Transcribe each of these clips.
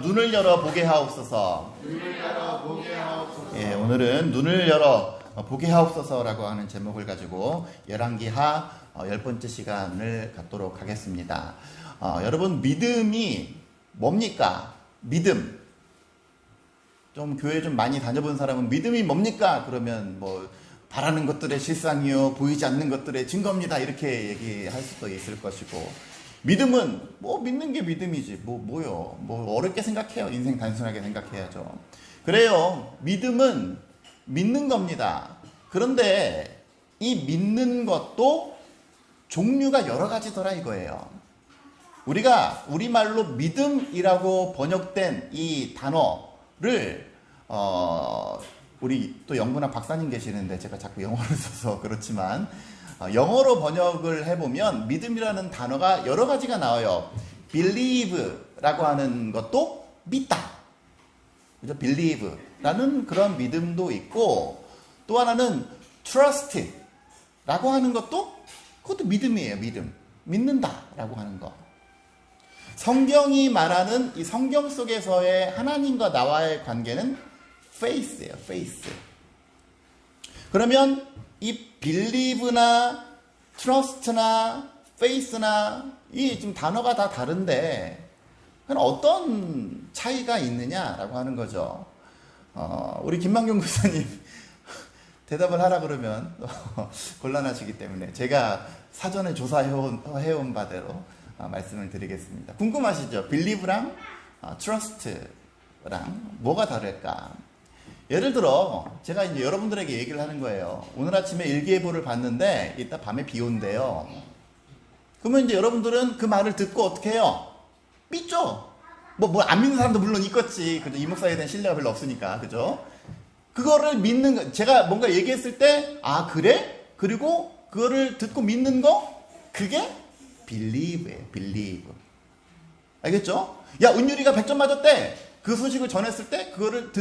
눈을 열어 보게 하옵소서. 예, 오늘은 눈을 열어 보게 하옵소서라고 하는 제목을 가지고 열왕기하 10번째 시간을 갖도록 하겠습니다. 여러분, 믿음이 뭡니까? 믿음. 좀 교회 좀 많이 다녀본 사람은 믿음이 뭡니까? 그러면 뭐 바라는 것들의 실상이요, 보이지 않는 것들의 증거입니다, 이렇게 얘기할 수도 있을 것이고, 믿음은 뭐 믿는 게 믿음이지 뭐요, 뭐 어렵게 생각해요. 인생 단순하게 생각해야죠. 그래요, 믿음은 믿는 겁니다. 그런데 이 믿는 것도 종류가 여러 가지더라 이거예요. 우리가 우리말로 믿음이라고 번역된 이 단어를 우리 또 영문학 박사님 계시는데 제가 자꾸 영어를 써서 그렇지만 영어로 번역을 해보면 믿음이라는 단어가 여러 가지가 나와요. believe라고 하는 것도 믿다, 그죠? believe라는 그런 믿음도 있고, 또 하나는 trust라고 하는 것도 그것도 믿음이에요. 믿는다라고 하는 거. 성경이 말하는 이 성경 속에서의 하나님과 나와의 관계는 faith예요. faith. 그러면 이 believe나 trust나 faith나 이 지금 단어가 다 다른데 어떤 차이가 있느냐라고 하는 거죠. 우리 김만경 교사님 대답을 하라 그러면 곤란하시기 때문에 제가 사전에 조사해온 바대로 말씀을 드리겠습니다. 궁금하시죠? believe랑 trust랑 뭐가 다를까? 예를 들어 제가 이제 여러분들에게 얘기를 하는 거예요. 오늘 아침에 일기예보를 봤는데 이따 밤에 비 온대요. 그러면 이제 여러분들은 그 말을 듣고 어떻게 해요? 믿죠? 뭐 안 믿는 사람도 물론 있겠지. 그죠? 이 목사에 대한 신뢰가 별로 없으니까. 그죠? 그거를 믿는 거, 제가 뭔가 얘기했을 때, 아, 그래? 그리고 그거를 듣고 믿는 거? 그게 believe예요. believe. 알겠죠? 야, 은율이가 100점 맞았대. 그 소식을 전했을 때 그거를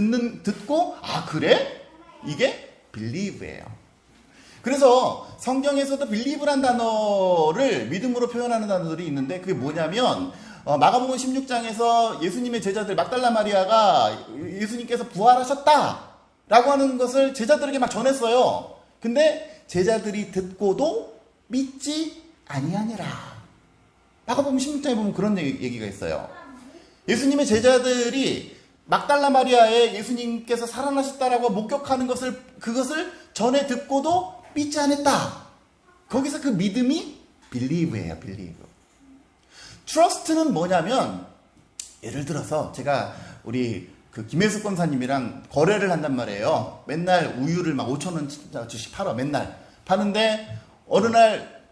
듣고, 아, 그래? 이게 believe예요. 그래서 성경에서도 believe란 단어를 믿음으로 표현하는 단어들이 있는데, 그게 뭐냐면 마가복음 16장에서 예수님의 제자들 막달라 마리아가 예수님께서 부활하셨다 라고 하는 것을 제자들에게 막 전했어요. 근데 제자들이 듣고도 믿지 아니하니라. 마가복음 16장에 보면 그런 얘기가 있어요. 예수님의 제자들이 막달라 마리아의 예수님께서 살아나셨다라고 목격하는 그것을 전에 듣고도 믿지 않았다. 거기서 그 믿음이 believe예요. believe. trust는 뭐냐면, 예를 들어서 제가 우리 그 김혜숙 권사님이랑 거래를 한단 말이에요. 맨날 우유를 막 5,000원씩 팔아. 맨날 파는데 어느 날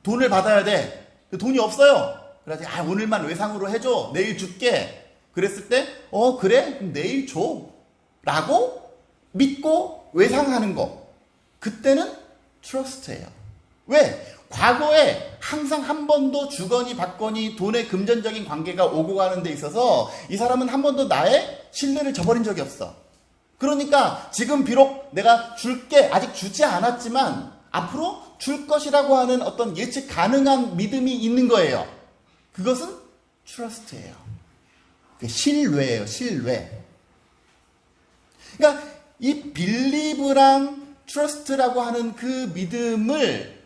돈을 받아야 돼. 돈이 없어요. 그래서 오늘만 외상으로 해줘. 내일 줄게. 그랬을 때 그래? 그럼 내일 줘. 라고 믿고 외상하는 거. 그때는 trust예요. 왜? 과거에 항상 한 번도 주거니 받거니 돈의 금전적인 관계가 오고 가는 데 있어서 이 사람은 한 번도 나의 신뢰를 저버린 적이 없어. 그러니까 지금 비록 내가 줄게, 아직 주지 않았지만 앞으로 줄 것이라고 하는 어떤 예측 가능한 믿음이 있는 거예요. 그것은 trust예요. 신뢰예요. 신뢰. 그러니까 이 believe랑 trust라고 하는 그 믿음을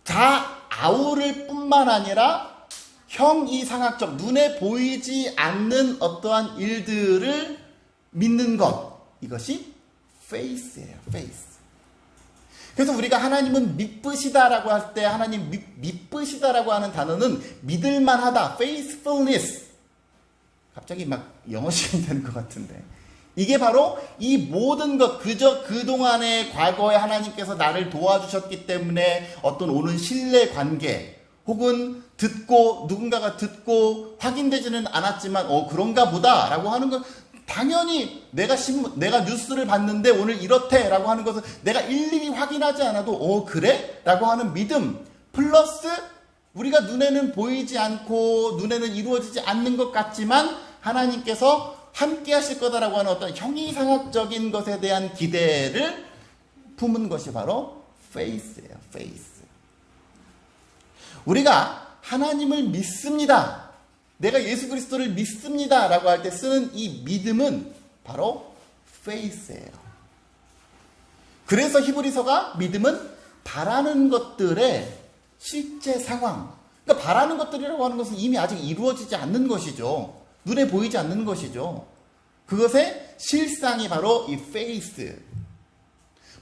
다 아우를 뿐만 아니라 형이상학적, 눈에 보이지 않는 어떠한 일들을 믿는 것, 이것이 faith예요. faith. 그래서 우리가 하나님은 믿으시다라고 할 때, 하나님 믿으시다라고 하는 단어는 믿을만하다, faithfulness. 갑자기 막 영어 시간이 되는 것 같은데, 이게 바로 이 모든 것, 그동안의 과거에 하나님께서 나를 도와주셨기 때문에 어떤 오는 신뢰 관계, 혹은 누군가가 듣고 확인되지는 않았지만 그런가 보다 라고 하는 건, 당연히 내가 뉴스를 봤는데 오늘 이렇대 라고 하는 것을 내가 일일이 확인하지 않아도 그래? 라고 하는 믿음 플러스 우리가 눈에는 보이지 않고 눈에는 이루어지지 않는 것 같지만 하나님께서 함께 하실 거다라고 하는 어떤 형이상학적인 것에 대한 기대를 품은 것이 바로 faith예요. faith. 우리가 하나님을 믿습니다 내가 예수 그리스도를 믿습니다 라고 할 때 쓰는 이 믿음은 바로 faith예요. 그래서 히브리서가 믿음은 바라는 것들의 실제 상황, 그러니까 바라는 것들이라고 하는 것은 이미 아직 이루어지지 않는 것이죠. 눈에 보이지 않는 것이죠. 그것의 실상이 바로 이 faith.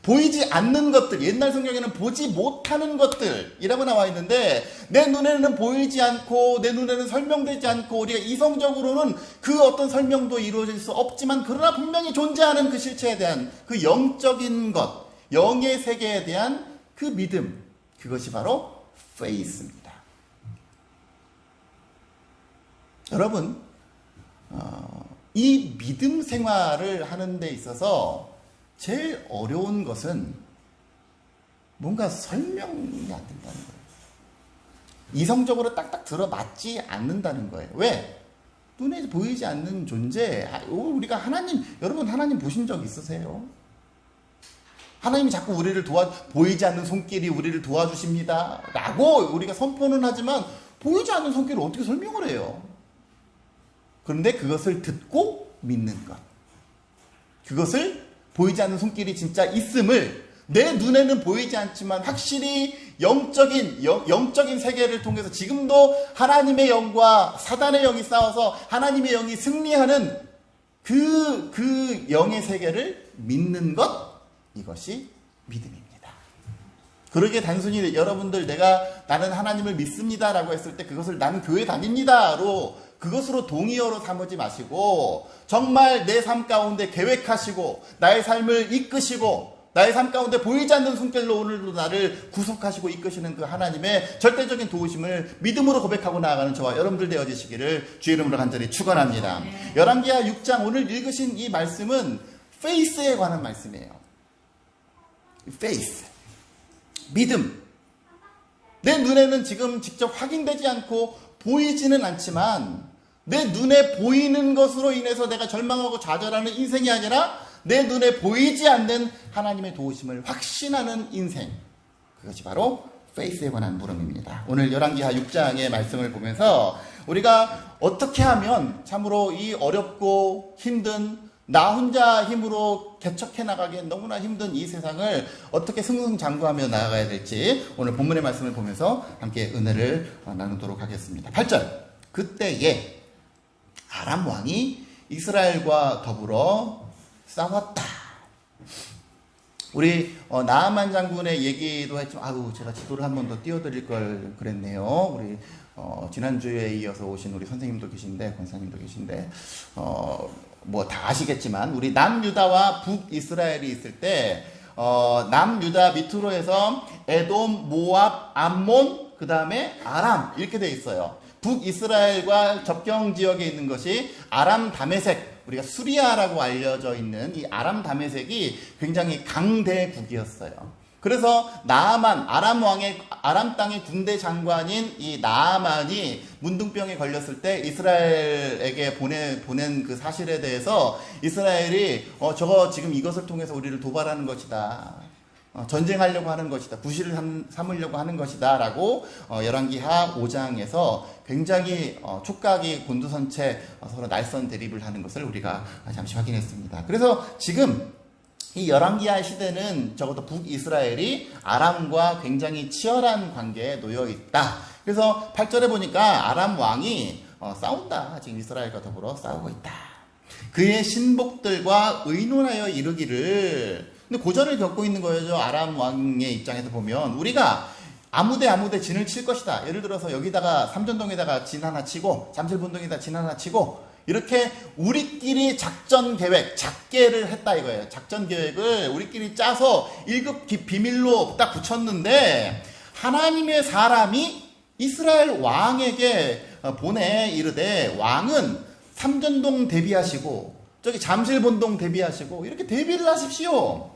보이지 않는 것들, 옛날 성경에는 보지 못하는 것들이라고 나와 있는데, 내 눈에는 보이지 않고 내 눈에는 설명되지 않고 우리가 이성적으로는 그 어떤 설명도 이루어질 수 없지만, 그러나 분명히 존재하는 그 실체에 대한 그 영적인 것, 영의 세계에 대한 그 믿음, 그것이 바로 faith입니다. 여러분, 이 믿음 생활을 하는 데 있어서 제일 어려운 것은 뭔가 설명이 안 된다는 거예요. 이성적으로 딱딱 들어맞지 않는다는 거예요. 왜? 눈에 보이지 않는 존재. 우리가 하나님, 여러분 하나님 보신 적 있으세요? 하나님이 자꾸 우리를 보이지 않는 손길이 우리를 도와주십니다 라고 우리가 선포는 하지만, 보이지 않는 손길을 어떻게 설명을 해요? 그런데 그것을 듣고 믿는 것, 그것을 보이지 않는 손길이 진짜 있음을, 내 눈에는 보이지 않지만 확실히 영적인 세계를 통해서 지금도 하나님의 영과 사단의 영이 싸워서 하나님의 영이 승리하는 그 영의 세계를 믿는 것, 이것이 믿음입니다. 그러게 단순히 여러분들 나는 하나님을 믿습니다 라고 했을 때 그것을 나는 교회 다닙니다로 그것으로 동의어로 삼지 마시고, 정말 내 삶 가운데 계획하시고 나의 삶을 이끄시고 나의 삶 가운데 보이지 않는 손길로 오늘도 나를 구속하시고 이끄시는 그 하나님의 절대적인 도우심을 믿음으로 고백하고 나아가는 저와 여러분들 되어지시기를 주의 이름으로 간절히 축원합니다. 열왕기하 6장 오늘 읽으신 이 말씀은 faith에 관한 말씀이에요. faith, 믿음. 내 눈에는 지금 직접 확인되지 않고 보이지는 않지만, 내 눈에 보이는 것으로 인해서 내가 절망하고 좌절하는 인생이 아니라 내 눈에 보이지 않는 하나님의 도우심을 확신하는 인생, 그것이 바로 faith에 관한 물음입니다. 오늘 열왕기하 6장의 말씀을 보면서 우리가 어떻게 하면 참으로 이 어렵고 힘든, 나 혼자 힘으로 개척해 나가기엔 너무나 힘든 이 세상을 어떻게 승승장구하며 나아가야 될지 오늘 본문의 말씀을 보면서 함께 은혜를 나누도록 하겠습니다. 8절, 그때에 아람 왕이 이스라엘과 더불어 싸웠다. 우리 나아만 장군의 얘기도 했지만, 제가 지도를 한 번 더 띄워드릴 걸 그랬네요. 우리 지난주에 이어서 오신 우리 선생님도 계신데, 권사님도 계신데, 뭐 다 아시겠지만 우리 남유다와 북이스라엘이 있을 때, 남유다 밑으로 해서 에돔, 모압, 암몬, 그 다음에 아람, 이렇게 돼 있어요. 북이스라엘과 접경 지역에 있는 것이 아람 다메섹, 우리가 수리아라고 알려져 있는 이 아람 다메섹이 굉장히 강대국이었어요. 그래서 나아만, 아람 땅의 군대 장관인 이 나아만이 문둥병에 걸렸을 때 이스라엘에게 보낸 그 사실에 대해서 이스라엘이 저거 지금 이것을 통해서 우리를 도발하는 것이다, 전쟁하려고 하는 것이다, 부실을 삼으려고 하는 것이다 라고 열왕기하 5장에서 굉장히 촉각이 곤두선채 서로 날선 대립을 하는 것을 우리가 잠시 확인했습니다. 그래서 지금 이 열왕기하 시대는 적어도 북이스라엘이 아람과 굉장히 치열한 관계에 놓여 있다. 그래서 8절에 보니까 아람 왕이 싸운다. 지금 이스라엘과 더불어 싸우고 있다. 그의 신복들과 의논하여 이르기를, 근데 고전을 겪고 있는 거예요. 아람 왕의 입장에서 보면 우리가 아무데 진을 칠 것이다. 예를 들어서 여기다가 삼전동에다가 진 하나 치고 잠실본동에다 진 하나 치고 이렇게 우리끼리 작전 계획, 작계를 했다 이거예요. 작전 계획을 우리끼리 짜서 1급 비밀로 딱 붙였는데, 하나님의 사람이 이스라엘 왕에게 보내 이르되, 왕은 삼전동 대비하시고 저기 잠실본동 대비하시고 이렇게 대비를 하십시오.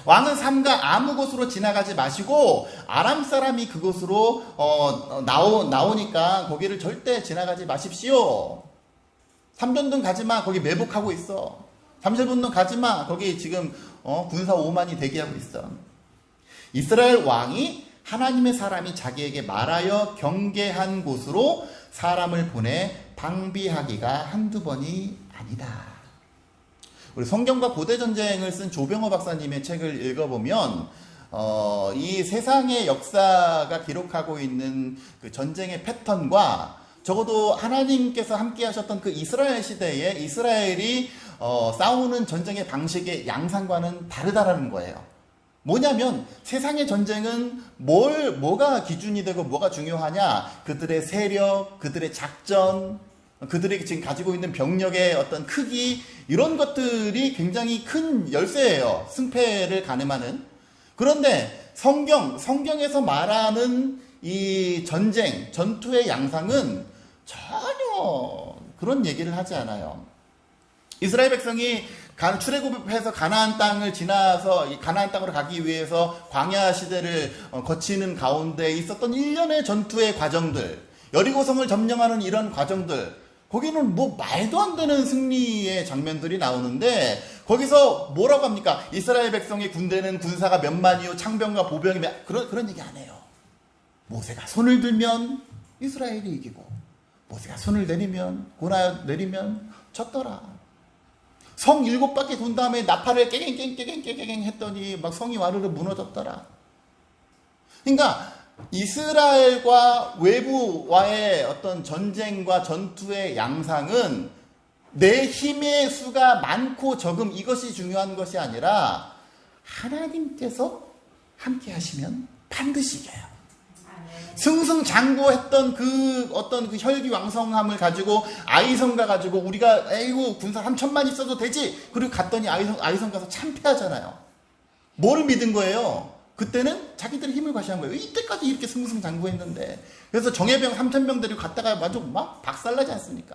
왕은 삼가 아무 곳으로 지나가지 마시고 아람 사람이 그곳으로 나오니까 거기를 절대 지나가지 마십시오. 삼전동 가지마, 거기 매복하고 있어. 잠실본동 가지마, 거기 지금 군사 5만이 대기하고 있어. 이스라엘 왕이 하나님의 사람이 자기에게 말하여 경계한 곳으로 사람을 보내 방비하기가 한두 번이 아니다. 우리 성경과 고대 전쟁을 쓴 조병호 박사님의 책을 읽어보면 이 세상의 역사가 기록하고 있는 그 전쟁의 패턴과 적어도 하나님께서 함께 하셨던 그 이스라엘 시대에 이스라엘이 싸우는 전쟁의 방식의 양상과는 다르다라는 거예요. 뭐냐면 세상의 전쟁은 뭐가 기준이 되고 뭐가 중요하냐? 그들의 세력, 그들의 작전, 그들이 지금 가지고 있는 병력의 어떤 크기, 이런 것들이 굉장히 큰 열쇠예요. 승패를 가늠하는. 그런데 성경에서 말하는 이 전쟁, 전투의 양상은 전혀 그런 얘기를 하지 않아요. 이스라엘 백성이 출애굽해서 가나안 땅을 지나서 이 가나안 땅으로 가기 위해서 광야 시대를 거치는 가운데 있었던 일련의 전투의 과정들, 여리고성을 점령하는 이런 과정들, 거기는 뭐 말도 안 되는 승리의 장면들이 나오는데 거기서 뭐라고 합니까? 이스라엘 백성의 군대는 군사가 몇만이요, 창병과 보병이 그런 얘기 안 해요. 모세가 손을 들면 이스라엘이 이기고 모세가 손을 내리면 졌더라. 성 7바퀴 돈 다음에 나팔을 깨갱 했더니 막 성이 와르르 무너졌더라. 그러니까 이스라엘과 외부와의 어떤 전쟁과 전투의 양상은 내 힘의 수가 많고 적음 이것이 중요한 것이 아니라 하나님께서 함께 하시면 반드시 이겨요. 승승장구했던 그 어떤 그 혈기왕성함을 가지고 아이성 가가지고 우리가 군사 3,000만 있어도 되지. 그리고 갔더니 아이성 가서 참패하잖아요. 뭘 믿은 거예요? 그때는 자기들의 힘을 과시한 거예요. 이때까지 이렇게 승승장구했는데. 그래서 정예병 3,000명 데리고 갔다가 막 박살나지 않습니까?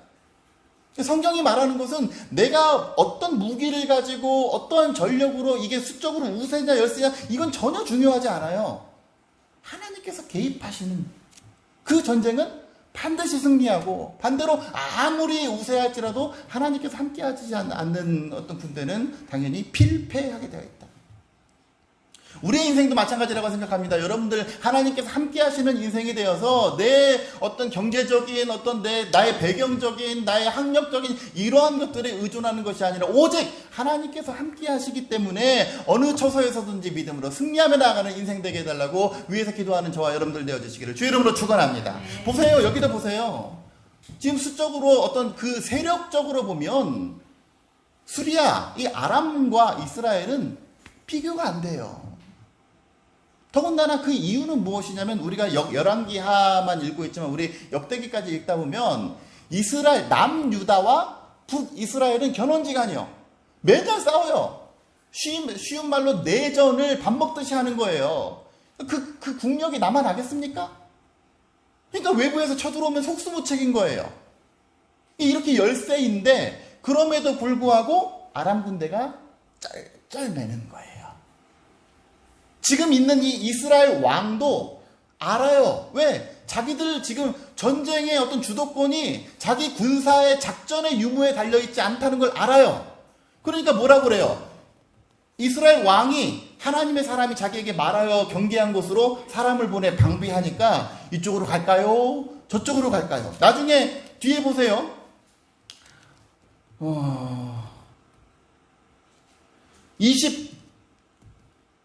성경이 말하는 것은 내가 어떤 무기를 가지고 어떤 전력으로 이게 수적으로 우세냐 열세냐 이건 전혀 중요하지 않아요. 하나님께서 개입하시는 그 전쟁은 반드시 승리하고 반대로 아무리 우세할지라도 하나님께서 함께하지 않는 어떤 군대는 당연히 필패하게 되어 있다. 우리의 인생도 마찬가지라고 생각합니다. 여러분들 하나님께서 함께 하시는 인생이 되어서 내 어떤 경제적인 나의 배경적인 나의 학력적인 이러한 것들에 의존하는 것이 아니라 오직 하나님께서 함께 하시기 때문에 어느 처소에서든지 믿음으로 승리하며 나아가는 인생 되게 해달라고 위에서 기도하는 저와 여러분들 되어주시기를 주의 이름으로 축원합니다. 보세요. 여기도 보세요. 지금 수적으로 어떤 그 세력적으로 보면 수리아, 이 아람과 이스라엘은 비교가 안 돼요. 더군다나 그 이유는 무엇이냐면 우리가 열왕기하만 읽고 있지만 우리 역대기까지 읽다 보면 이스라엘 남유다와 북이스라엘은 견원지간이요. 매년 싸워요. 쉬운 말로 내전을 밥 먹듯이 하는 거예요. 그 국력이 남아나겠습니까? 그러니까 외부에서 쳐들어오면 속수무책인 거예요. 이렇게 열세인데 그럼에도 불구하고 아람 군대가 짤매는 거예요. 지금 있는 이 이스라엘 왕도 알아요. 왜? 자기들 지금 전쟁의 어떤 주도권이 자기 군사의 작전의 유무에 달려있지 않다는 걸 알아요. 그러니까 뭐라고 그래요? 이스라엘 왕이 하나님의 사람이 자기에게 말하여 경계한 곳으로 사람을 보내 방비하니까 이쪽으로 갈까요? 저쪽으로 갈까요? 나중에 뒤에 보세요.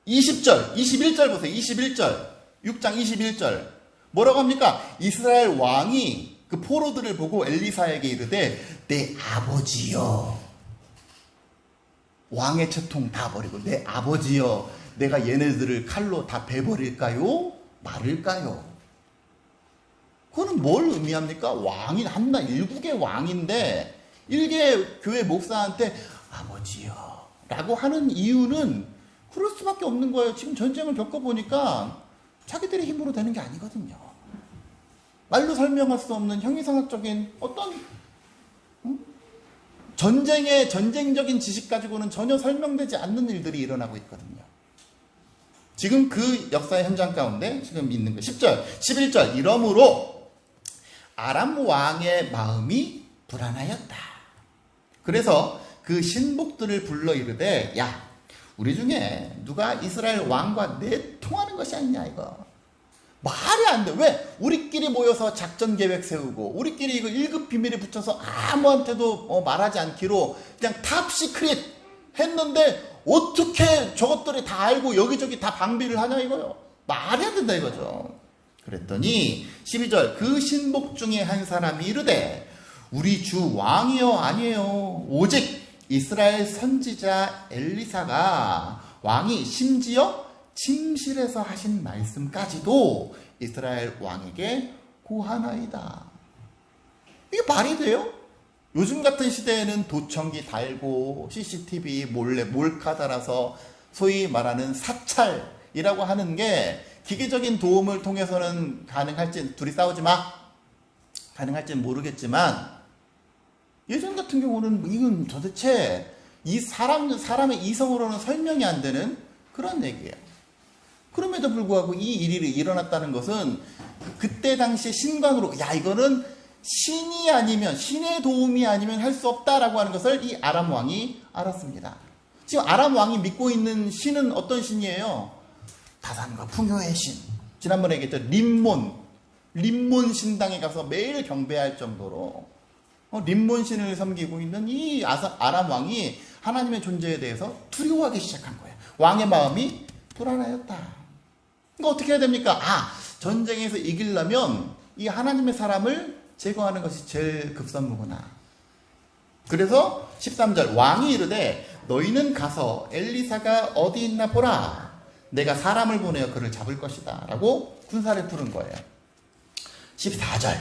20절, 21절 보세요. 21절. 6장 21절. 뭐라고 합니까? 이스라엘 왕이 그 포로들을 보고 엘리사에게 이르되 내 아버지여. 왕의 채통 다 버리고 내 아버지여. 내가 얘네들을 칼로 다 베버릴까요? 말을까요? 그거는 뭘 의미합니까? 왕이 한나 7개 왕인데 1개 교회 목사한테 아버지여 라고 하는 이유는 그럴 수밖에 없는 거예요. 지금 전쟁을 겪어보니까 자기들의 힘으로 되는 게 아니거든요. 말로 설명할 수 없는 형이상학적인 어떤 전쟁적인 지식 가지고는 전혀 설명되지 않는 일들이 일어나고 있거든요. 지금 그 역사의 현장 가운데 지금 있는 거 10절, 11절 이러므로 아람 왕의 마음이 불안하였다. 그래서 그 신복들을 불러 이르되 야 우리 중에 누가 이스라엘 왕과 내통하는 것이 아니냐 이거. 말이 안 돼. 왜? 우리끼리 모여서 작전 계획 세우고 우리끼리 이거 1급 비밀에 붙여서 아무한테도 말하지 않기로 그냥 탑 시크릿 했는데 어떻게 저것들이 다 알고 여기저기 다 방비를 하냐 이거요. 말이 안 된다 이거죠. 그랬더니 12절 그 신복 중에 한 사람이 이르되 우리 주 왕이여 아니에요. 오직 이스라엘 선지자 엘리사가 왕이 심지어 침실에서 하신 말씀까지도 이스라엘 왕에게 고하나이다. 이게 말이 돼요? 요즘 같은 시대에는 도청기 달고 CCTV 몰래 몰카 달아서 소위 말하는 사찰이라고 하는 게 기계적인 도움을 통해서는 가능할지, 둘이 싸우지 마, 가능할지는 모르겠지만 예전 같은 경우는 이건 도대체 이 사람의 이성으로는 설명이 안 되는 그런 얘기예요. 그럼에도 불구하고 이 일이 일어났다는 것은 그때 당시에 신관으로 야 이거는 신이 아니면 신의 도움이 아니면 할 수 없다라고 하는 것을 이 아람 왕이 알았습니다. 지금 아람 왕이 믿고 있는 신은 어떤 신이에요? 다산과 풍요의 신. 지난번에 얘기했죠. 림몬 신당에 가서 매일 경배할 정도로 림몬 신을 섬기고 있는 이 아람 왕이 하나님의 존재에 대해서 두려워하기 시작한 거예요. 왕의 마음이 불안하였다. 그러니까 어떻게 해야 됩니까? 전쟁에서 이기려면 이 하나님의 사람을 제거하는 것이 제일 급선무구나. 그래서 13절 왕이 이르되 너희는 가서 엘리사가 어디 있나 보라. 내가 사람을 보내어 그를 잡을 것이다. 라고 군사를 부른 거예요. 14절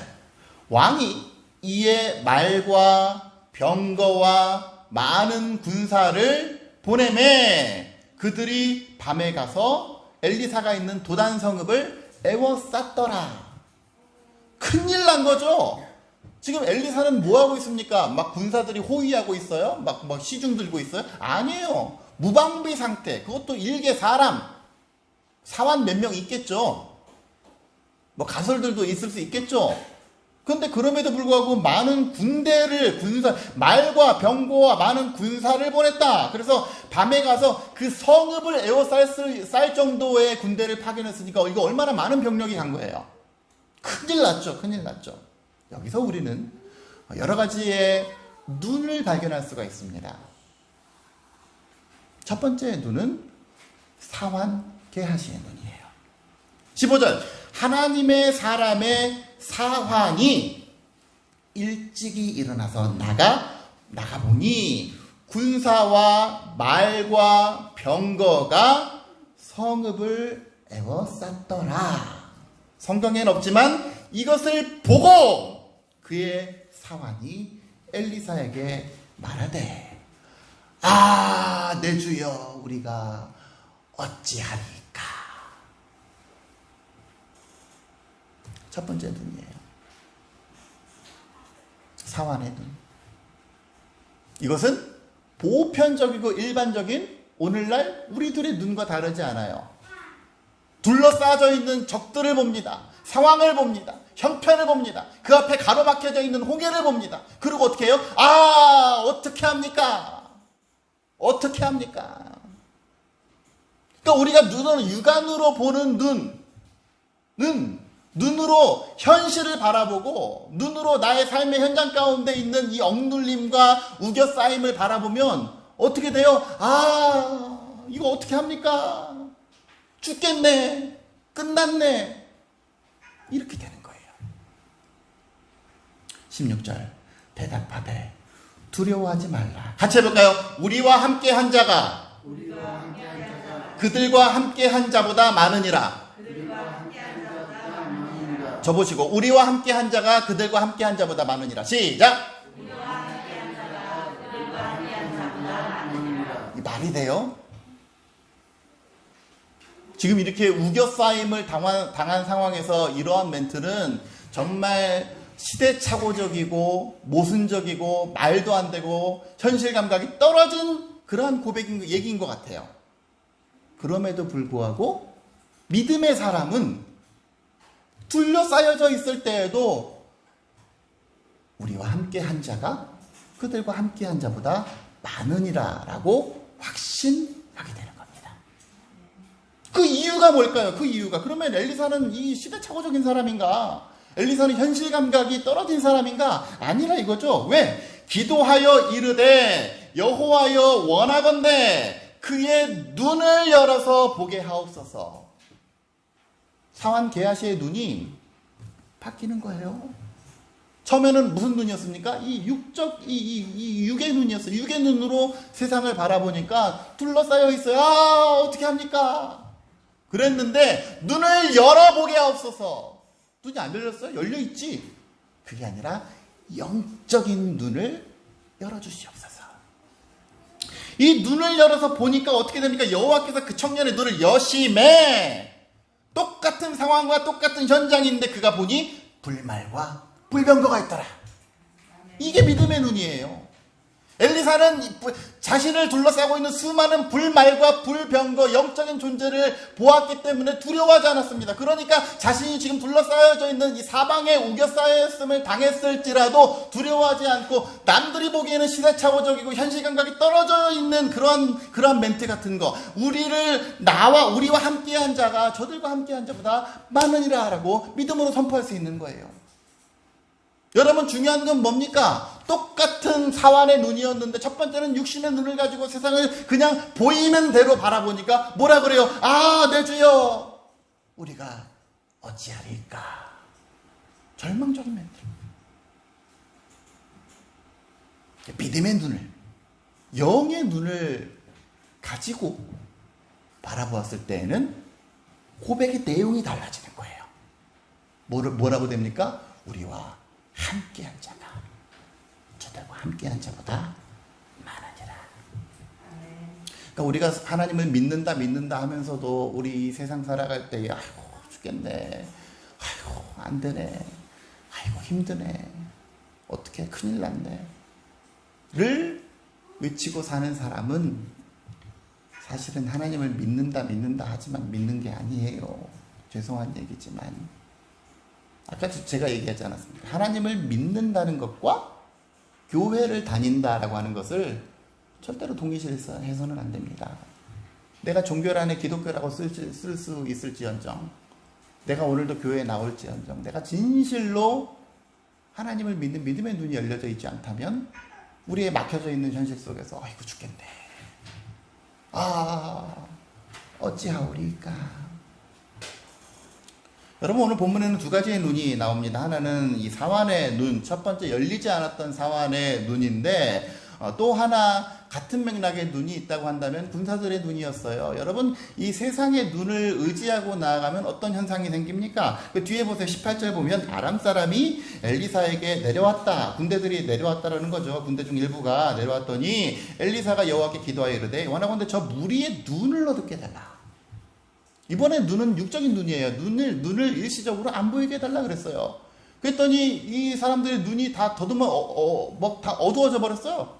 왕이 이에 말과 병거와 많은 군사를 보내매 그들이 밤에 가서 엘리사가 있는 도단 성읍을 에워쌌더라. 큰일 난 거죠. 지금 엘리사는 뭐 하고 있습니까? 막 군사들이 호위하고 있어요? 막 시중 들고 있어요? 아니에요. 무방비 상태. 그것도 일개 사원 몇 명 있겠죠. 가설들도 있을 수 있겠죠. 그런데 그럼에도 불구하고 많은 말과 병거와 많은 군사를 보냈다. 그래서 밤에 가서 그 성읍을 에워쌀 정도의 군대를 파견했으니까 이거 얼마나 많은 병력이 간 거예요. 큰일 났죠. 여기서 우리는 여러 가지의 눈을 발견할 수가 있습니다. 첫 번째 눈은 사환계하시의 눈이에요. 15절 하나님의 사람의 사환이 일찍이 일어나서 나가보니 군사와 말과 병거가 성읍을 에워쌌더라. 성경에는 없지만 이것을 보고 그의 사환이 엘리사에게 말하되 내 주여 우리가 어찌하리까. 첫 번째 눈이에요. 사환의 눈. 이것은 보편적이고 일반적인 오늘날 우리들의 눈과 다르지 않아요. 둘러싸여 있는 적들을 봅니다. 상황을 봅니다. 형편을 봅니다. 그 앞에 가로막혀져 있는 홍해를 봅니다. 그리고 어떻게 해요? 어떻게 합니까? 그러니까 우리가 육안으로 보는 눈으로 현실을 바라보고 눈으로 나의 삶의 현장 가운데 있는 이 억눌림과 우겨싸임을 바라보면 어떻게 돼요? 이거 어떻게 합니까? 죽겠네. 끝났네. 이렇게 되는 거예요. 16절 대답하되 두려워하지 말라. 같이 해볼까요? 우리와 함께 한 자가 그들과 함께 한 자보다 많으니라. 저보시고 우리와 함께 한 자가 그들과 함께 한 자보다 많으니라. 시작. 이 말이 돼요? 지금 이렇게 우겨싸임을 당한 상황에서 이러한 멘트는 정말 시대착오적이고 모순적이고 말도 안 되고 현실 감각이 떨어진 그러한 얘기인 것 같아요. 그럼에도 불구하고 믿음의 사람은 둘러싸여져 있을 때에도 우리와 함께 한 자가 그들과 함께 한 자보다 많으니라 라고 확신하게 되는 겁니다. 그 이유가 뭘까요? 그 이유가. 그러면 엘리사는 이 시대착오적인 사람인가? 엘리사는 현실 감각이 떨어진 사람인가? 아니라 이거죠. 왜? 기도하여 이르되 여호와여 원하건대 그의 눈을 열어서 보게 하옵소서. 사환 게하시의 눈이 바뀌는 거예요. 처음에는 무슨 눈이었습니까? 이 육의 눈이었어요. 육의 눈으로 세상을 바라보니까 둘러싸여 있어요. 아, 어떻게 합니까? 그랬는데 눈을 열어보게 하옵소서. 눈이 안 열렸어요? 열려있지? 그게 아니라 영적인 눈을 열어주시옵소서. 이 눈을 열어서 보니까 어떻게 됩니까? 여호와께서 그 청년의 눈을 여심해. 똑같은 상황과 똑같은 현장인데 그가 보니 불말과 불병거가 있더라. 이게 믿음의 눈이에요. 엘리사는 자신을 둘러싸고 있는 수많은 불말과 불병거, 영적인 존재를 보았기 때문에 두려워하지 않았습니다. 그러니까 자신이 지금 둘러싸여져 있는 이 사방에 우겨싸였음을 당했을지라도 두려워하지 않고 남들이 보기에는 시대착오적이고 현실감각이 떨어져 있는 그러한 멘트 같은 거, 우리와 함께한 자가 저들과 함께한 자보다 많으니라 하라고 믿음으로 선포할 수 있는 거예요. 여러분, 중요한 건 뭡니까? 똑같은 사환의 눈이었는데 첫 번째는 육신의 눈을 가지고 세상을 그냥 보이는 대로 바라보니까 뭐라 그래요? 아, 내 주여, 우리가 어찌하리까? 절망적인 멘트. 믿음의 눈을, 영의 눈을 가지고 바라보았을 때에는 고백의 내용이 달라지는 거예요. 뭐라고 됩니까? 우리와 함께한 자가 저들과 함께한 자보다 많으니라. 그러니까 우리가 하나님을 믿는다 하면서도 우리 세상 살아갈 때에 아이고 죽겠네, 아이고 안 되네, 아이고 힘드네, 어떻게 큰일 났네 를 외치고 사는 사람은 사실은 하나님을 믿는다 하지만 믿는 게 아니에요. 죄송한 얘기지만 아까 제가 얘기하지 않았습니까? 하나님을 믿는다는 것과 교회를 다닌다라고 하는 것을 절대로 동일시해서는 안 됩니다. 내가 종교 안에 기독교라고 쓸 수 있을지언정, 내가 오늘도 교회에 나올지언정, 내가 진실로 하나님을 믿는 믿음의 눈이 열려져 있지 않다면 우리의 막혀져 있는 현실 속에서 아이고 죽겠네, 아 어찌하오리까. 여러분, 오늘 본문에는 두 가지의 눈이 나옵니다. 하나는 이 사환의 눈, 첫 번째 열리지 않았던 사환의 눈인데, 또 하나 같은 맥락의 눈이 있다고 한다면 군사들의 눈이었어요. 여러분, 이 세상의 눈을 의지하고 나아가면 어떤 현상이 생깁니까? 그 뒤에 보세요. 18절 보면 아람 사람이 엘리사에게 내려왔다, 군대들이 내려왔다라는 거죠. 군대 중 일부가 내려왔더니 엘리사가 여호와께 기도하여 이르되 원하건대 저 무리의 눈을 얻게 달라. 이번에 눈은 육적인 눈이에요. 눈을 일시적으로 안 보이게 해달라 그랬어요. 그랬더니 이 사람들의 눈이 다 다 어두워져 버렸어요.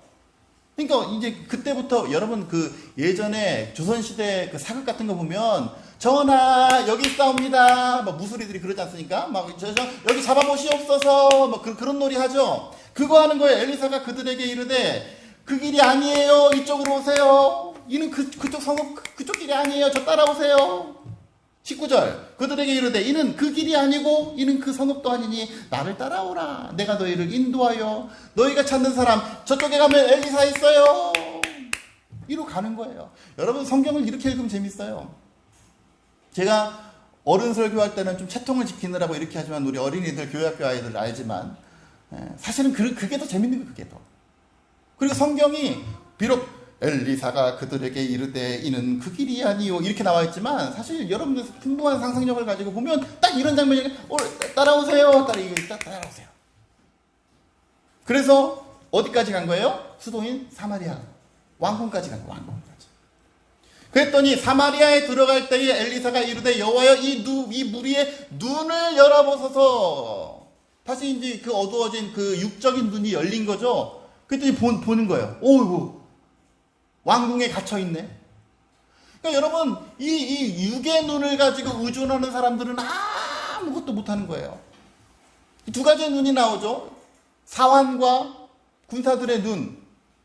그러니까 이제 그때부터 여러분 그 예전에 조선시대 그 사극 같은 거 보면 전하 여기 있사옵니다 막 무소리들이 그러지 않습니까? 막 여기 잡아보시옵소서 막 그런 놀이 하죠. 그거 하는 거예요. 엘리사가 그들에게 이르되 그 길이 아니에요. 이쪽으로 오세요. 이는 그쪽 성읍 그쪽 길이 아니에요. 저 따라오세요. 19절 그들에게 이르되 이는 그 길이 아니고 이는 그 성읍도 아니니 나를 따라오라. 내가 너희를 인도하여 너희가 찾는 사람 저쪽에 가면 엘리사 있어요. 이로 가는 거예요. 여러분, 성경을 이렇게 읽으면 재밌어요. 제가 어른 설교할 때는 좀 채통을 지키느라고 이렇게 하지만 우리 어린이들 교회학교 아이들 알지만 사실은 그게 더 재밌는 거예요. 그게 더. 그리고 성경이 비록 엘리사가 그들에게 이르되 이는 그 길이 아니요 이렇게 나와 있지만 사실 여러분들 풍부한 상상력을 가지고 보면 딱 이런 장면이 따라오세요. 따라오세요. 그래서 어디까지 간 거예요? 수도인 사마리아 왕궁까지 간 거예요. 왕궁까지. 그랬더니 사마리아에 들어갈 때에 엘리사가 이르되 여호와여 이 무리의 눈을 열어보소서. 다시 이제 그 어두워진 그 육적인 눈이 열린 거죠. 그랬더니 보는 거예요. 오이고 왕궁에 갇혀있네. 그러니까 여러분, 이 육의 눈을 가지고 의존하는 사람들은 아무것도 못하는 거예요. 두 가지의 눈이 나오죠. 사환과 군사들의 눈.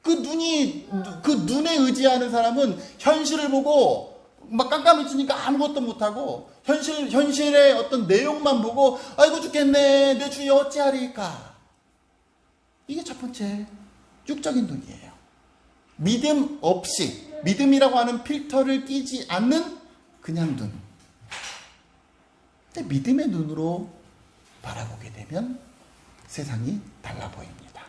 그 눈에 의지하는 사람은 현실을 보고 막 깜깜해지니까 아무것도 못하고 현실의 어떤 내용만 보고 아이고 죽겠네 내 주여 어찌하리까. 이게 첫 번째 육적인 눈이에요. 믿음 없이 믿음이라고 하는 필터를 끼지 않는 그냥 눈. 근데 믿음의 눈으로 바라보게 되면 세상이 달라 보입니다.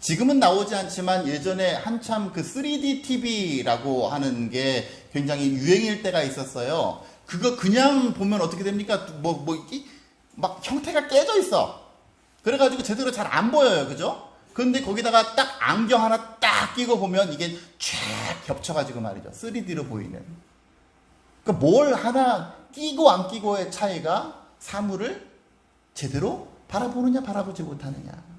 지금은 나오지 않지만 예전에 한참 그 3D TV라고 하는 게 굉장히 유행일 때가 있었어요. 그거 그냥 보면 어떻게 됩니까? 막 형태가 깨져 있어. 그래가지고 제대로 잘 안 보여요. 그죠? 근데 거기다가 딱 안경 하나 딱 끼고 보면 이게 쫙 겹쳐가지고 말이죠. 3D로 보이는. 그러니까 뭘 하나 끼고 안 끼고의 차이가 사물을 제대로 바라보느냐 바라보지 못하느냐.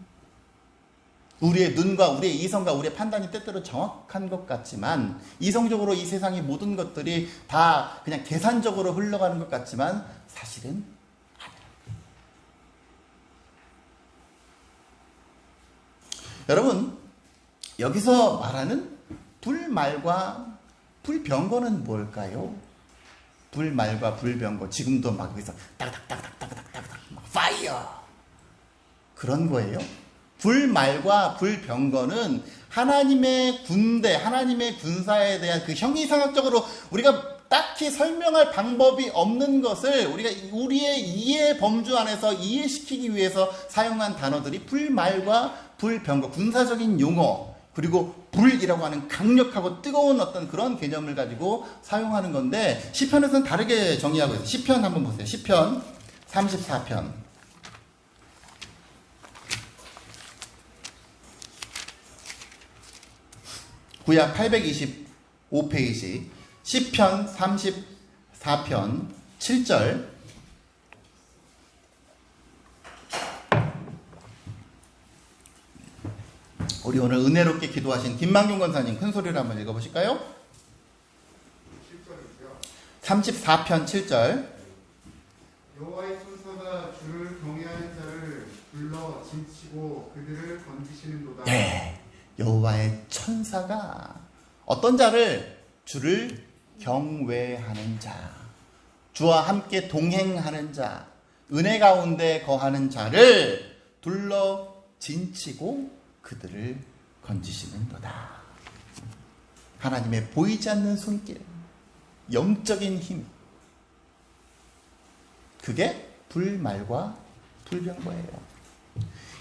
우리의 눈과 우리의 이성과 우리의 판단이 때때로 정확한 것 같지만 이성적으로 이 세상의 모든 것들이 다 그냥 계산적으로 흘러가는 것 같지만 사실은 아니에요. 여러분, 여기서 말하는 불말과 불병거는 뭘까요? 불말과 불병거, 지금도 막 여기서 따그닥따그닥따그닥따그닥 막 파이어 그런 거예요. 불말과 불병거는 하나님의 군대, 하나님의 군사에 대한 그 형이상학적으로 우리가 딱히 설명할 방법이 없는 것을 우리가 우리의 이해 범주 안에서 이해시키기 위해서 사용한 단어들이 불말과 불병거, 군사적인 용어, 그리고 불이라고 하는 강력하고 뜨거운 어떤 그런 개념을 가지고 사용하는 건데 시편에서는 다르게 정의하고 있어요. 시편 한번 보세요. 시편 34편. 구약 825페이지 시편 34편 7절. 우리 오늘 은혜롭게 기도하신 김만경 권사님 큰 소리로 한번 읽어보실까요? 34편 7절. 여호와의 천사가 주를 경외하는 자를 불러 진치고 그들을 건지시는도다. 네, 여호와의 천사가 어떤 자를? 주를 경외하는 자, 주와 함께 동행하는 자, 은혜 가운데 거하는 자를 둘러 진치고 그들을 건지시는도다. 하나님의 보이지 않는 손길, 영적인 힘, 그게 불말과 불병거예요.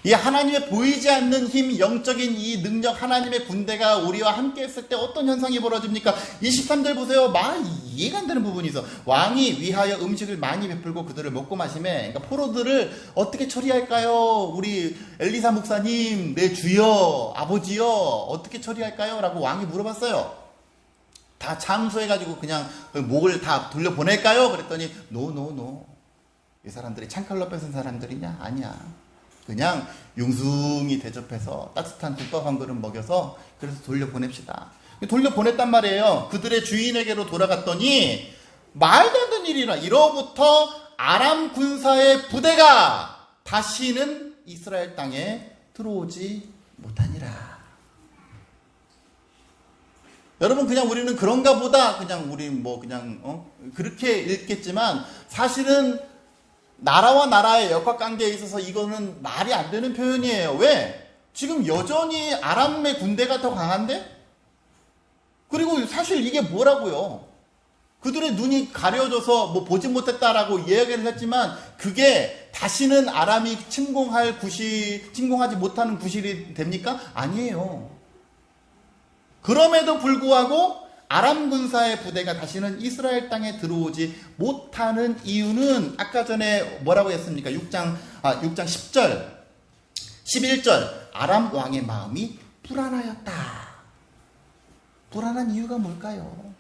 이 하나님의 보이지 않는 힘, 영적인 이 능력, 하나님의 군대가 우리와 함께 했을 때 어떤 현상이 벌어집니까? 23절 보세요. 이해가 안 되는 부분이 있어. 왕이 위하여 음식을 많이 베풀고 그들을 먹고 마시매. 그러니까 포로들을 어떻게 처리할까요? 우리 엘리사 목사님, 내 주여, 아버지여, 어떻게 처리할까요? 라고 왕이 물어봤어요. 다 참수해가지고 그냥 목을 다 돌려보낼까요? 그랬더니 노. 이 사람들이 창칼로 뺏은 사람들이냐? 아니야. 그냥 융숭이 대접해서 따뜻한 국밥 한 그릇 먹여서 그래서 돌려보냅시다. 돌려보냈단 말이에요. 그들의 주인에게로 돌아갔더니 말도 안 되는 일이라. 이로부터 아람 군사의 부대가 다시는 이스라엘 땅에 들어오지 못하니라. 여러분, 그냥 우리는 그런가 보다 그냥 우리 그렇게 읽겠지만 사실은 나라와 나라의 역학관계에 있어서 이거는 말이 안 되는 표현이에요. 왜? 지금 여전히 아람의 군대가 더 강한데? 그리고 사실 이게 뭐라고요? 그들의 눈이 가려져서 보지 못했다라고 이야기를 했지만 그게 다시는 아람이 침공하지 못하는 구실이 됩니까? 아니에요. 그럼에도 불구하고 아람 군사의 부대가 다시는 이스라엘 땅에 들어오지 못하는 이유는 아까 전에 뭐라고 했습니까? 6장 10절, 11절. 아람 왕의 마음이 불안하였다. 불안한 이유가 뭘까요?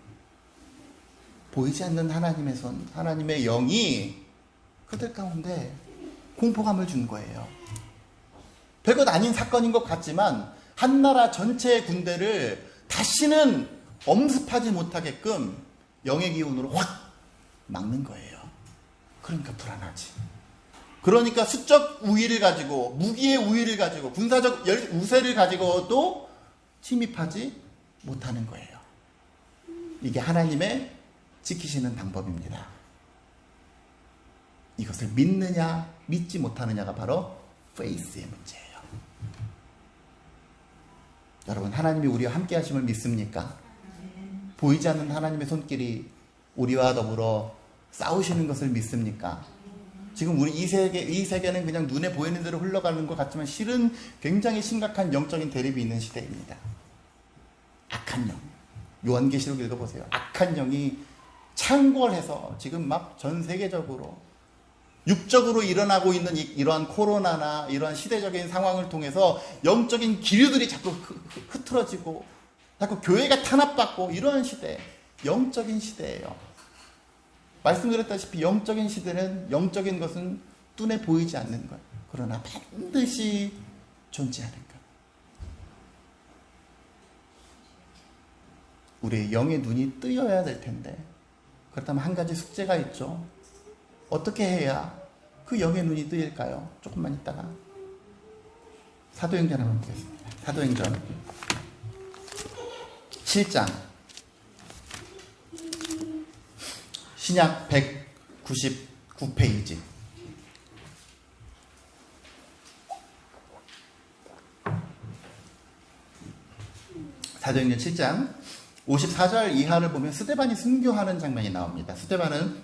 보이지 않는 하나님의 손, 하나님의 영이 그들 가운데 공포감을 준 거예요. 별것 아닌 사건인 것 같지만 한 나라 전체의 군대를 다시는 엄습하지 못하게끔 영의 기운으로 확 막는 거예요. 그러니까 불안하지. 그러니까 수적 우위를 가지고, 무기의 우위를 가지고, 군사적 우세를 가지고도 침입하지 못하는 거예요. 이게 하나님의 지키시는 방법입니다. 이것을 믿느냐 믿지 못하느냐가 바로 faith의 문제예요. 여러분, 하나님이 우리와 함께 하심을 믿습니까? 보이지 않는 하나님의 손길이 우리와 더불어 싸우시는 것을 믿습니까? 지금 우리 이 세계는 그냥 눈에 보이는 대로 흘러가는 것 같지만 실은 굉장히 심각한 영적인 대립이 있는 시대입니다. 악한 영, 요한계시록 읽어보세요. 악한 영이 창궐해서 지금 막 전 세계적으로 육적으로 일어나고 있는 이러한 코로나나 이러한 시대적인 상황을 통해서 영적인 기류들이 자꾸 흐트러지고 자꾸 교회가 탄압받고 이러한 시대, 영적인 시대예요. 말씀드렸다시피 영적인 시대는, 영적인 것은 눈에 보이지 않는 것, 그러나 반드시 존재하는 것. 우리의 영의 눈이 뜨여야 될 텐데, 그렇다면 한 가지 숙제가 있죠. 어떻게 해야 그 영의 눈이 뜨일까요? 조금만 있다가 사도행전 한번 보겠습니다. 사도행전 7장 신약 199페이지. 사도행전 7장 54절 이하를 보면 스데반이 순교하는 장면이 나옵니다. 스데반은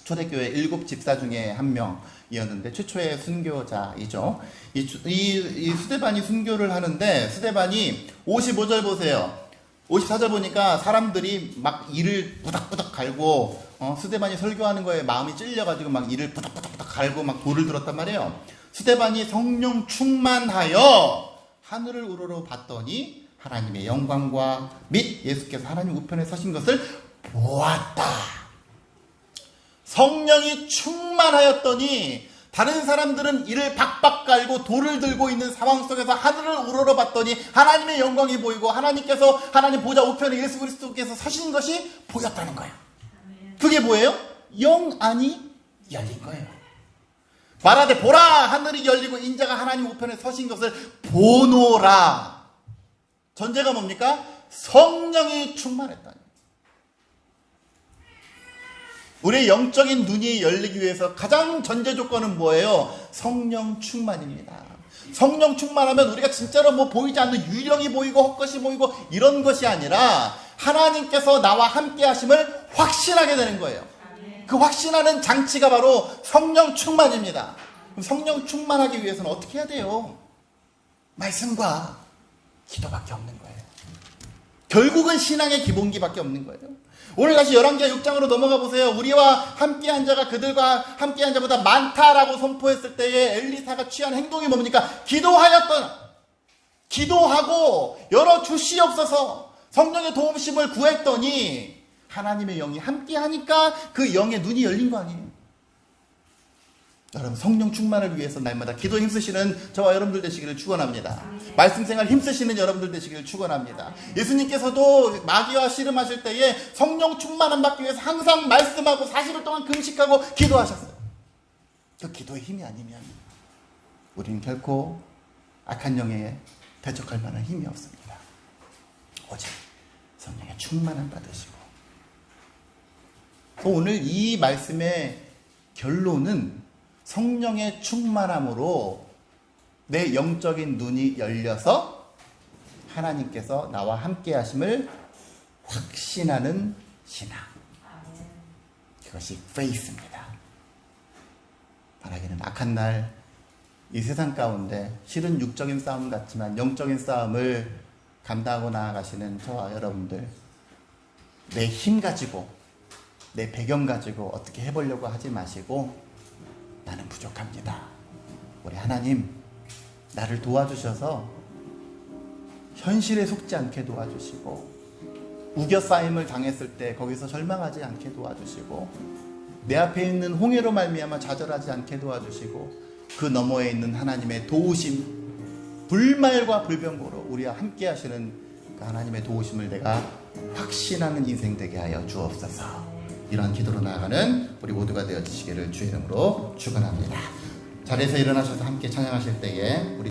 초대교회 7 집사 중에 한 명이었는데 최초의 순교자이죠. 이 스데반이 순교를 하는데, 스데반이 55절 보세요. 54절 보니까 사람들이 막 이를 부닥부닥 갈고, 스데반이 설교하는 거에 마음이 찔려가지고 막 이를 부닥부닥 갈고 막 돌을 들었단 말이에요. 스데반이 성령 충만하여 하늘을 우러러 봤더니 하나님의 영광과 및 예수께서 하나님 우편에 서신 것을 보았다. 성령이 충만하였더니 다른 사람들은 이를 박박 갈고 돌을 들고 있는 상황 속에서 하늘을 우러러 봤더니 하나님의 영광이 보이고 하나님께서 하나님 보좌 우편에 예수 그리스도께서 서신 것이 보였다는 거예요. 그게 뭐예요? 영 안이 열린 거예요. 말하되 보라, 하늘이 열리고 인자가 하나님 우편에 서신 것을 보노라. 전제가 뭡니까? 성령이 충만했다니. 우리의 영적인 눈이 열리기 위해서 가장 전제 조건은 뭐예요? 성령 충만입니다. 성령 충만하면 우리가 진짜로 뭐 보이지 않는 유령이 보이고 헛것이 보이고 이런 것이 아니라 하나님께서 나와 함께 하심을 확신하게 되는 거예요. 그 확신하는 장치가 바로 성령 충만입니다. 그럼 성령 충만하기 위해서는 어떻게 해야 돼요? 말씀과 기도밖에 없는 거예요. 결국은 신앙의 기본기밖에 없는 거예요. 오늘 다시 열왕기하 6장으로 넘어가 보세요. 우리와 함께한 자가 그들과 함께한 자보다 많다라고 선포했을 때에 엘리사가 취한 행동이 뭡니까? 기도하고 열어주시옵소서 성령의 도움심을 구했더니 하나님의 영이 함께하니까 그 영의 눈이 열린 거 아니에요. 여러분, 성령 충만을 위해서 날마다 기도 힘쓰시는 저와 여러분들 되시기를 축원합니다. 말씀 생활 힘쓰시는 여러분들 되시기를 축원합니다. 예수님께서도 마귀와 씨름하실 때에 성령 충만함 받기 위해서 항상 말씀하고 40일 동안 금식하고 기도하셨어요. 그 기도의 힘이 아니면 우리는 결코 악한 영에 대적할 만한 힘이 없습니다. 오직 성령의 충만함 받으시고. 오늘 이 말씀의 결론은 성령의 충만함으로 내 영적인 눈이 열려서 하나님께서 나와 함께 하심을 확신하는 신앙. 그것이 faith입니다. 바라기는 악한 날, 이 세상 가운데 실은 육적인 싸움 같지만 영적인 싸움을 감당하고 나아가시는 저와 여러분들, 내 힘 가지고 내 배경 가지고 어떻게 해보려고 하지 마시고, 나는 부족합니다. 우리 하나님 나를 도와주셔서 현실에 속지 않게 도와주시고, 우겨싸임을 당했을 때 거기서 절망하지 않게 도와주시고, 내 앞에 있는 홍해로 말미암아 좌절하지 않게 도와주시고, 그 너머에 있는 하나님의 도우심, 불말과 불병거로 우리와 함께 하시는 그 하나님의 도우심을 내가 확신하는 인생 되게 하여 주옵소서. 이런 기도로 나아가는 우리 모두가 되어주시기를 주의 이름으로 축원합니다. 자리에서 일어나셔서 함께 찬양하실 때에 우리